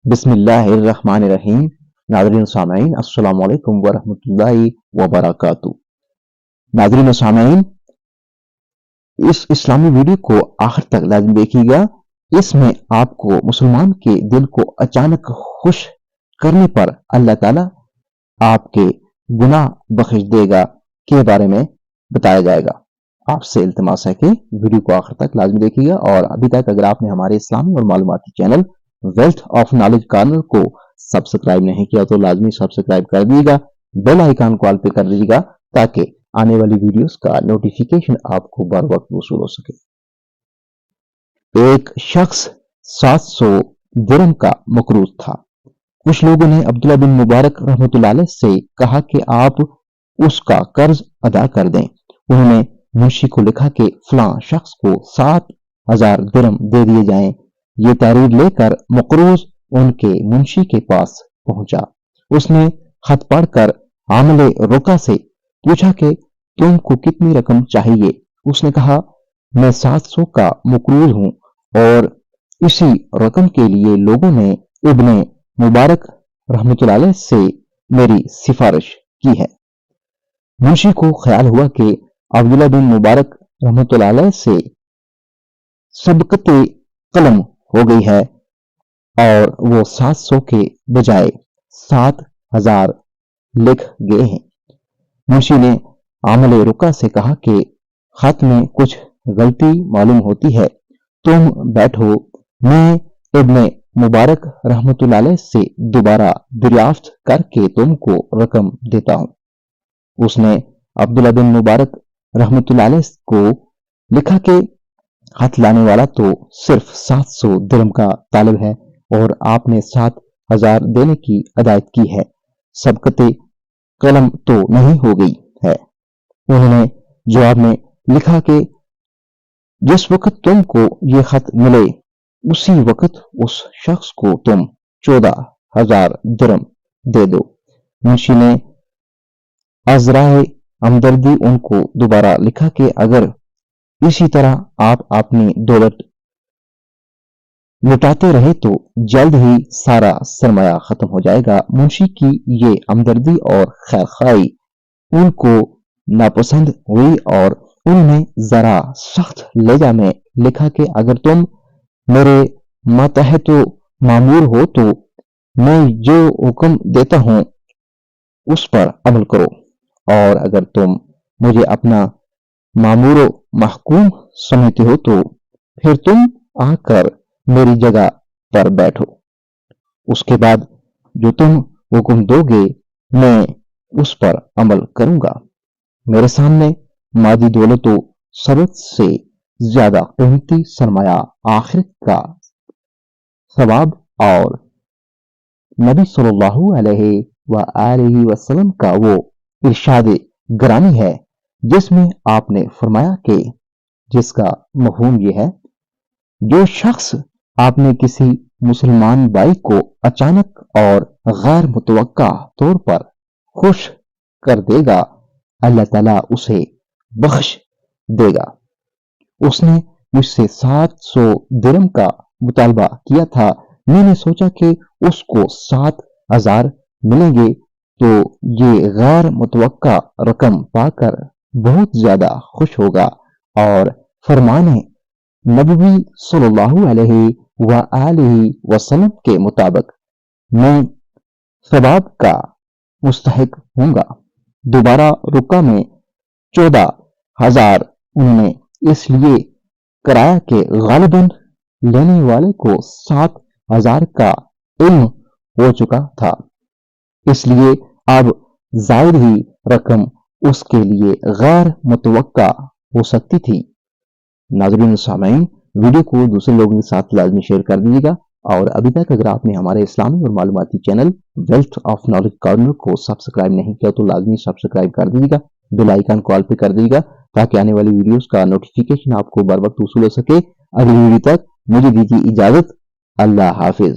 بسم اللہ الرحمن الرحیم۔ ناظرین و سامعین السلام علیکم ورحمۃ اللہ وبرکاتہ۔ ناظرین و سامعین، اس اسلامی ویڈیو کو آخر تک لازم دیکھیے گا۔ اس میں آپ کو مسلمان کے دل کو اچانک خوش کرنے پر اللہ تعالیٰ آپ کے گناہ بخش دے گا کے بارے میں بتایا جائے گا۔ آپ سے التماس ہے کہ ویڈیو کو آخر تک لازم دیکھیے گا، اور ابھی تک اگر آپ نے ہمارے اسلامی اور معلوماتی channel wealth of knowledge corner کو سبسکرائب نہیں کیا تو لازمی سبسکرائب کر دیجیے گا، بیل آئیکن کو آل پہ کر دیجیے گا تاکہ آنے والی ویڈیوز کا نوٹیفیکیشن آپ کو بر وقت وصول ہو سکے۔ ایک شخص 700 درہم کا مقروض تھا۔ کچھ لوگوں نے عبداللہ بن مبارک رحمۃ اللہ علیہ سے کہا کہ آپ اس کا قرض ادا کر دیں۔ انہوں نے منشی کو لکھا کہ فلاں شخص کو 7000 درہم دے دیے جائیں۔ یہ تحریر لے کر مقروض ان کے منشی کے پاس پہنچا۔ اس نے خط پڑھ کر عامل رقہ سے پوچھا کہ تم کو کتنی رقم چاہیے۔ اس نے کہا میں 700 کا مقروض ہوں، اور اسی رقم کے لیے لوگوں نے ابن مبارک رحمۃ اللہ علیہ سے میری سفارش کی ہے۔ منشی کو خیال ہوا کہ عبداللہ بن مبارک رحمۃ اللہ علیہ سے سبقت قلم ہو گئی ہے، اور وہ 700 کے بجائے 7000 لکھ گئے ہیں۔ منشی نے عامل رقہ سے کہا کہ خط میں کچھ غلطی معلوم ہوتی ہے، تم بیٹھو، میں ابن مبارک رحمۃ اللہ علیہ سے دوبارہ دریافت کر کے تم کو رقم دیتا ہوں۔ اس نے عبداللہ بن مبارک رحمۃ اللہ علیہ کو لکھا کہ خط لانے والا تو صرف 700 درہم کا طالب ہے، اور آپ نے 7000 دینے کی ہدایت کی ہے، سبقت قلم تو نہیں ہو گئی ہے۔ انہوں نے جواب میں لکھا کہ جس وقت تم کو یہ خط ملے اسی وقت اس شخص کو تم 14000 درہم دے دو۔ منشی نے عذرائے ہمدردی ان کو دوبارہ لکھا کہ اگر اسی طرح آپ اپنی دولت لٹاتے رہے تو جلد ہی سارا سرمایہ ختم ہو جائے گا۔ منشی کی یہ ہمدردی اور خیر خواہی ان کو ناپسند ہوئی، اور انہوں نے ذرا سخت لہجہ میں لکھا کہ اگر تم میرے ماتحت مامور ہو تو میں جو حکم دیتا ہوں اس پر عمل کرو، اور اگر تم مجھے اپنا مامور و محکوم سمجھتے ہو تو پھر تم آ کر میری جگہ پر بیٹھو۔ اس کے بعد جو تم حکم دو گے میں اس پر عمل کروں گا۔ میرے سامنے مادی دولت و ثروت سے زیادہ قیمتی سرمایہ آخرت کا ثواب اور نبی صلی اللہ علیہ وآلہ وسلم کا وہ ارشاد گرامی ہے جس میں آپ نے فرمایا کہ جس کا مفہوم یہ ہے، جو شخص آپ نے کسی مسلمان بھائی کو اچانک اور غیر متوقع طور پر خوش کر دے گا اللہ تعالیٰ اسے بخش دے گا۔ اس نے مجھ سے 700 درہم کا مطالبہ کیا تھا، میں نے سوچا کہ اس کو 7000 ملیں گے تو یہ غیر متوقع رقم پا کر بہت زیادہ خوش ہوگا، اور فرمان نبوی صلی اللہ علیہ وآلہ وسلم کے مطابق میں ثواب کا مستحق ہوں گا۔ دوبارہ رقہ میں 14000 انہوں نے اس لیے کرایا کہ غالباً لینے والے کو 7000 کا علم ہو چکا تھا، اس لیے اب زائد ہی رقم اس کے لیے غیر متوقع ہو سکتی تھی۔ ناظرین و سامعین، ویڈیو کو دوسرے لوگوں کے ساتھ لازمی شیئر کر دیجیے گا، اور ابھی تک اگر آپ نے ہمارے اسلامی اور معلوماتی channel wealth of knowledge corner کو سبسکرائب نہیں کیا تو لازمی سبسکرائب کر دیجیے گا، بیل آئیکن کو آل پہ کر دیجیے گا تاکہ آنے والی ویڈیوز کا نوٹیفیکیشن آپ کو بر وقت وصول ہو سکے۔ اگلی ویڈیو تک مجھے دیجیے اجازت، اللہ حافظ۔